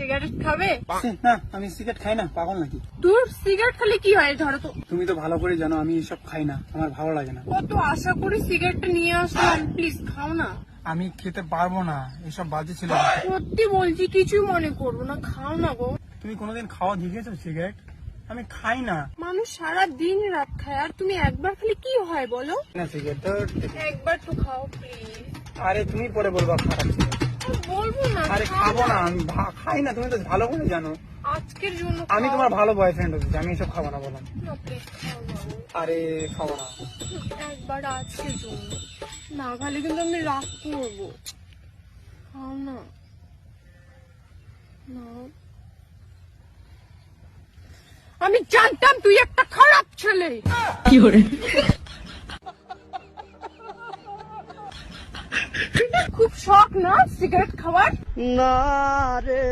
Cigarette খাবে? না, আমি সিগারেট খাই না, পাগল নাকি? দূর, সিগারেট খেলে কি হয়? ধরো তো। তুমি তো ভালো করে জানো আমি এসব খাই না, আমার ভালো লাগে না। কত আশা করে সিগারেটটা নিয়ে আসলাম, প্লিজ খাও না। আমি খেতে পারবো না, এসব বাজে ছিল। সত্যি বলছি, কিছু মনে করবো না, খাও না গো। তুমি কোনোদিন খাওয়া দেখেছো সিগারেট? আমি খাই না। মানুষ সারা দিন রাত খায়, আর তুমি একবার খেলে কি হয় বলো? না সিগারেট একবার তো খাও প্লিজ। আরে তুমি পরে বলবা খারাপ ছিল। বলবো না, আরে খাও খাবো না। না, আমি খাই না, তুমি তো ভালো করে জানো। আজকের জন্য আমি খাও। তোমার ভালো বয়ফ্রেন্ড হচ্ছে, আমি এসব খাবো না, বললাম। না, please খাও না গো। আরে খাবো না। একবার আজকের জন্য, না খালে কিন্তু আমি রাগ করবো। খাও না। না। আমি জানতাম তুই একটা খারাপ ছেলে। খুব শখ না সিগারেট খাওয়ার? না রে।